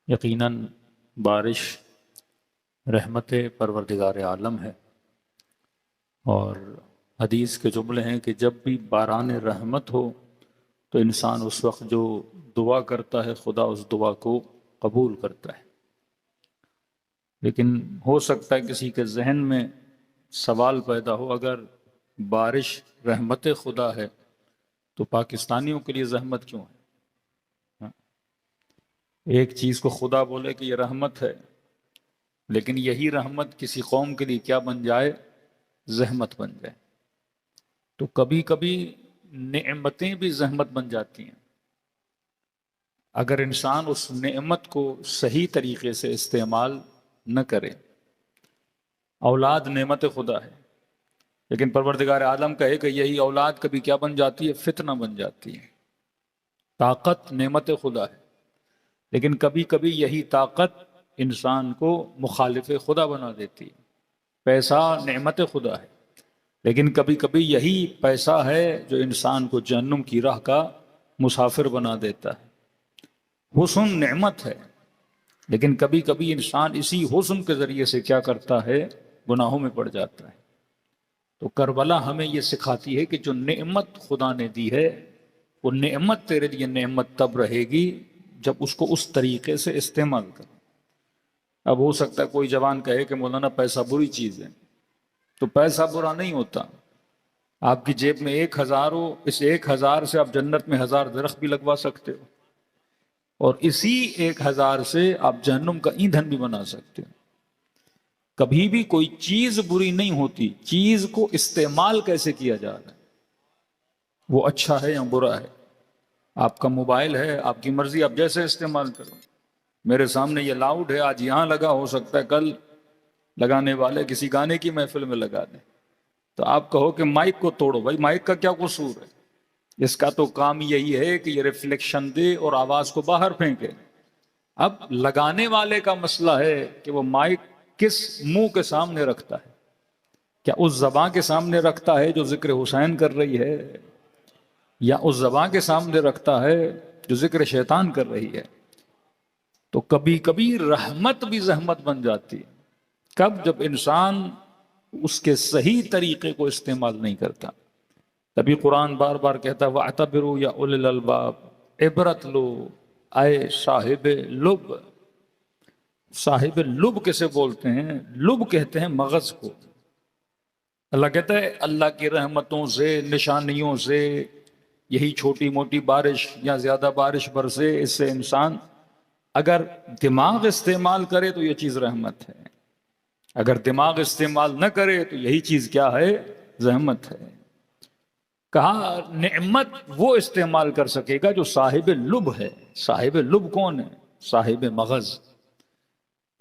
یقیناً بارش رحمت پروردگار عالم ہے، اور حدیث کے جملے ہیں کہ جب بھی باران رحمت ہو تو انسان اس وقت جو دعا کرتا ہے خدا اس دعا کو قبول کرتا ہے۔ لیکن ہو سکتا ہے کسی کے ذہن میں سوال پیدا ہو، اگر بارش رحمت خدا ہے تو پاکستانیوں کے لیے زحمت کیوں ہے؟ ایک چیز کو خدا بولے کہ یہ رحمت ہے، لیکن یہی رحمت کسی قوم کے لیے کیا بن جائے؟ زحمت بن جائے۔ تو کبھی کبھی نعمتیں بھی زحمت بن جاتی ہیں اگر انسان اس نعمت کو صحیح طریقے سے استعمال نہ کرے۔ اولاد نعمت خدا ہے، لیکن پروردگار عالم کہے کہ یہی اولاد کبھی کیا بن جاتی ہے؟ فتنہ بن جاتی ہے۔ طاقت نعمت خدا ہے، لیکن کبھی کبھی یہی طاقت انسان کو مخالف خدا بنا دیتی ہے۔ پیسہ نعمت خدا ہے، لیکن کبھی کبھی یہی پیسہ ہے جو انسان کو جہنم کی راہ کا مسافر بنا دیتا ہے۔ حسن نعمت ہے، لیکن کبھی کبھی انسان اسی حسن کے ذریعے سے کیا کرتا ہے؟ گناہوں میں پڑ جاتا ہے۔ تو کربلا ہمیں یہ سکھاتی ہے کہ جو نعمت خدا نے دی ہے وہ نعمت تیرے لیے نعمت تب رہے گی جب اس کو اس طریقے سے استعمال کر۔ اب ہو سکتا ہے کوئی جوان کہے کہ مولانا پیسہ بری چیز ہے، تو پیسہ برا نہیں ہوتا۔ آپ کی جیب میں 1000 ہو، اس 1000 سے آپ جنت میں 1000 درخت بھی لگوا سکتے ہو، اور اسی 1000 سے آپ جہنم کا ایندھن بھی بنا سکتے ہو۔ کبھی بھی کوئی چیز بری نہیں ہوتی، چیز کو استعمال کیسے کیا جا رہا ہے وہ اچھا ہے یا برا ہے۔ آپ کا موبائل ہے، آپ کی مرضی، آپ جیسے استعمال کرو۔ میرے سامنے یہ لاؤڈ ہے، آج یہاں لگا، ہو سکتا ہے کل لگانے والے کسی گانے کی محفل میں لگا دیں، تو آپ کہو کہ مائک کو توڑو۔ بھائی مائک کا کیا قصور ہے؟ اس کا تو کام یہی ہے کہ یہ ریفلیکشن دے اور آواز کو باہر پھینکے۔ اب لگانے والے کا مسئلہ ہے کہ وہ مائک کس منہ کے سامنے رکھتا ہے؟ کیا اس زبان کے سامنے رکھتا ہے جو ذکر حسین کر رہی ہے، یا اس زبان کے سامنے رکھتا ہے جو ذکر شیطان کر رہی ہے؟ تو کبھی کبھی رحمت بھی زحمت بن جاتی ہے۔ کب؟ جب انسان اس کے صحیح طریقے کو استعمال نہیں کرتا۔ تبھی قرآن بار بار کہتا ہے وَاعْتَبِرُوا يَا أُولِي الْأَلْبَابِ، عبرت لو اے صاحب لب۔ صاحب لب کسے بولتے ہیں؟ لب کہتے ہیں مغز کو۔ اللہ کہتا ہے اللہ کی رحمتوں سے، نشانیوں سے، یہی چھوٹی موٹی بارش یا زیادہ بارش برسے، اس سے انسان اگر دماغ استعمال کرے تو یہ چیز رحمت ہے، اگر دماغ استعمال نہ کرے تو یہی چیز کیا ہے؟ زحمت ہے۔ کہا نعمت وہ استعمال کر سکے گا جو صاحب لب ہے۔ صاحب لب کون ہے؟ صاحب مغز۔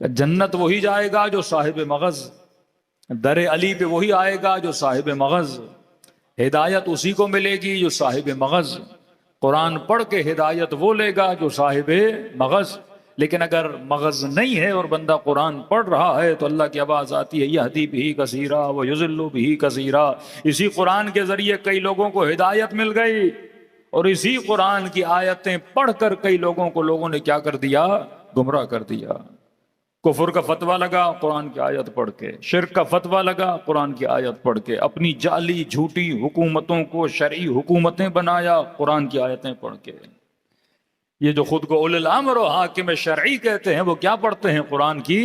جنت وہی جائے گا جو صاحب مغز، در علی پہ وہی آئے گا جو صاحب مغز، ہدایت اسی کو ملے گی جو صاحب مغز، قرآن پڑھ کے ہدایت وہ لے گا جو صاحب مغز۔ لیکن اگر مغز نہیں ہے اور بندہ قرآن پڑھ رہا ہے تو اللہ کی آواز آتی ہے یہدی بہ کثیرا ویضل بہ کثیرا۔ اسی قرآن کے ذریعے کئی لوگوں کو ہدایت مل گئی، اور اسی قرآن کی آیتیں پڑھ کر کئی لوگوں نے کیا کر دیا؟ گمراہ کر دیا۔ کفر کا فتویٰ لگا قرآن کی آیت پڑھ کے، شرک کا فتویٰ لگا قرآن کی آیت پڑھ کے، اپنی جعلی جھوٹی حکومتوں کو شرعی حکومتیں بنایا قرآن کی آیتیں پڑھ کے۔ یہ جو خود کو اولی الامر و حاکم شرعی کہتے ہیں وہ کیا پڑھتے ہیں؟ قرآن کی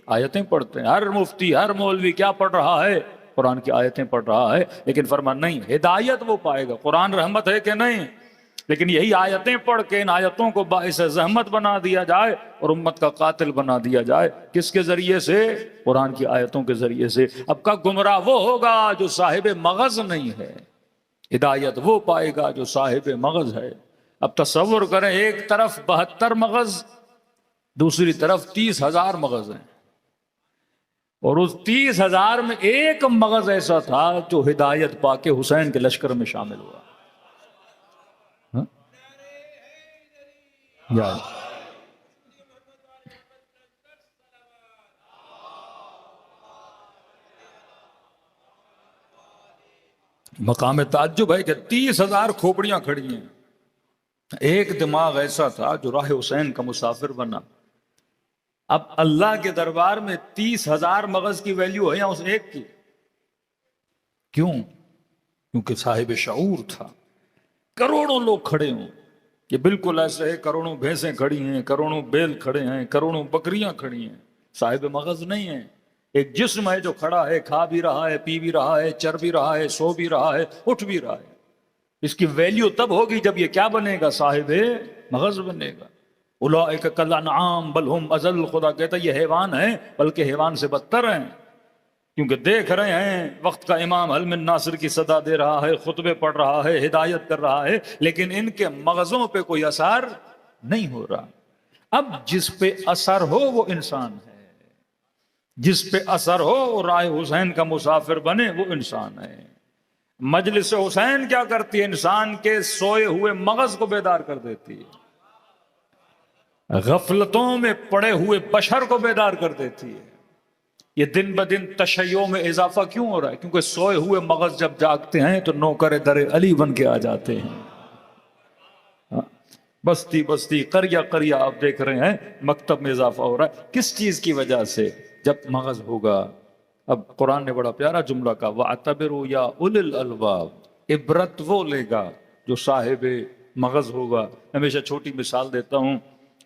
آیتیں پڑھتے ہیں۔ ہر مفتی، ہر مولوی کیا پڑھ رہا ہے؟ قرآن کی آیتیں پڑھ رہا ہے، لیکن فرمان نہیں، ہدایت وہ پائے گا۔ قرآن رحمت ہے کہ نہیں؟ لیکن یہی آیتیں پڑھ کے ان آیتوں کو باعث زحمت بنا دیا جائے اور امت کا قاتل بنا دیا جائے۔ کس کے ذریعے سے؟ قرآن کی آیتوں کے ذریعے سے۔ اب کا گمراہ وہ ہوگا جو صاحب مغز نہیں ہے، ہدایت وہ پائے گا جو صاحب مغز ہے۔ اب تصور کریں، ایک طرف 72 مغز، دوسری طرف 30,000 مغز ہیں، اور اس 30,000 میں ایک مغز ایسا تھا جو ہدایت پا کے حسین کے لشکر میں شامل ہوا۔ مقام تعجب ہے کہ 30,000 کھوپڑیاں کھڑی ہیں، ایک دماغ ایسا تھا جو راہ حسین کا مسافر بنا۔ اب اللہ کے دربار میں 30,000 مغز کی ویلیو ہے یا اس ایک کی؟ کیوں؟ کیونکہ صاحب شعور تھا. کروڑوں لوگ کھڑے ہوں، یہ بالکل ایسے ہے، کروڑوں بھینسیں کھڑی ہیں، کروڑوں بیل کھڑے ہیں، کروڑوں بکریاں کھڑی ہیں، صاحب مغز نہیں ہے. ایک جسم ہے جو کھڑا ہے، کھا بھی رہا ہے، پی بھی رہا ہے، چر بھی رہا ہے، سو بھی رہا ہے، اٹھ بھی رہا ہے. اس کی ویلیو تب ہوگی جب یہ کیا بنے گا؟ صاحب مغز بنے گا. اولئک کالانعام بل ہم اضل. خدا کہتا ہے یہ حیوان ہیں بلکہ حیوان سے بدتر ہیں، کیونکہ دیکھ رہے ہیں وقت کا امام حل من ناصر کی صدا دے رہا ہے، خطبے پڑھ رہا ہے، ہدایت کر رہا ہے، لیکن ان کے مغزوں پہ کوئی اثر نہیں ہو رہا. اب جس پہ اثر ہو وہ انسان ہے، جس پہ اثر ہو وہ رائے حسین کا مسافر بنے وہ انسان ہے. مجلس حسین کیا کرتی ہے؟ انسان کے سوئے ہوئے مغز کو بیدار کر دیتی ہے، غفلتوں میں پڑے ہوئے بشر کو بیدار کر دیتی ہے. یہ دن بدن تشیع میں اضافہ کیوں ہو رہا ہے؟ کیونکہ سوئے ہوئے مغز جب جاگتے ہیں تو نوکر در علی بن کے آ جاتے ہیں. بستی بستی قریہ قریہ آپ دیکھ رہے ہیں مکتب میں اضافہ ہو رہا ہے. کس چیز کی وجہ سے؟ جب مغز ہوگا. اب قرآن نے بڑا پیارا جملہ کہا وَاعْتَبِرُوا يَا أُولِي الْأَلْبَابِ. عبرت وہ لے گا جو صاحب مغز ہوگا. ہمیشہ چھوٹی مثال دیتا ہوں،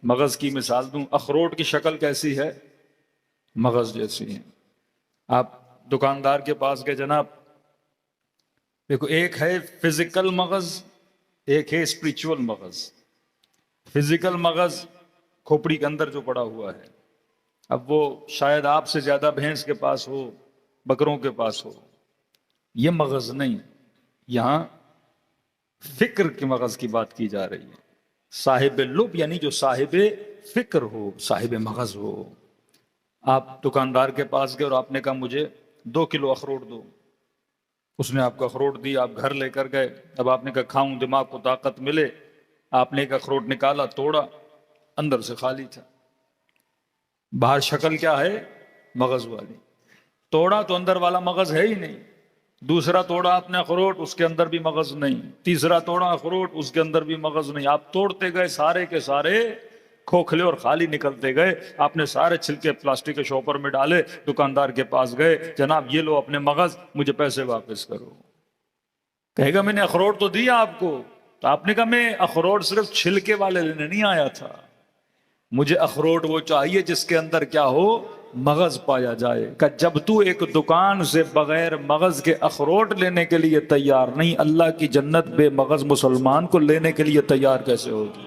مغز کی مثال دوں. اخروٹ کی شکل کیسی ہے؟ مغز جیسی ہیں. آپ دکاندار کے پاس گئے، جناب دیکھو ایک ہے فزیکل مغز، ایک ہے اسپریچول مغز. فزیکل مغز کھوپڑی کے اندر جو پڑا ہوا ہے، اب وہ شاید آپ سے زیادہ بھینس کے پاس ہو، بکروں کے پاس ہو. یہ مغز نہیں، یہاں فکر کے مغز کی بات کی جا رہی ہے. صاحب لب یعنی جو صاحب فکر ہو، صاحب مغز ہو. آپ دکاندار کے پاس گئے اور آپ نے کہا مجھے 2 کلو اخروٹ دو. اس نے آپ کو اخروٹ دی، آپ گھر لے کر گئے. اب آپ نے کہا کھاؤں دماغ کو طاقت ملے. آپ نے ایک اخروٹ نکالا، توڑا، اندر سے خالی تھا. باہر شکل کیا ہے؟ مغز والی. توڑا تو اندر والا مغز ہے ہی نہیں. دوسرا توڑا آپ نے اخروٹ، اس کے اندر بھی مغز نہیں. تیسرا توڑا اخروٹ، اس کے اندر بھی مغز نہیں. آپ توڑتے گئے، سارے کے سارے کھوکھلے اور خالی نکلتے گئے. آپ نے سارے چھلکے پلاسٹک کے شاپر میں ڈالے، دکاندار کے پاس گئے، جناب یہ لو اپنے مغز، مجھے پیسے واپس کرو. کہے گا میں نے اخروٹ تو دیا آپ کو. تو آپ نے کہا میں اخروٹ صرف چھلکے والے لینے نہیں آیا تھا، مجھے اخروٹ وہ چاہیے جس کے اندر کیا ہو؟ مغز پایا جائے. کہ جب تو ایک دکان سے بغیر مغز کے اخروٹ لینے کے لیے تیار نہیں، اللہ کی جنت بے مغز مسلمان کو لینے کے لیے تیار کیسے ہوگی؟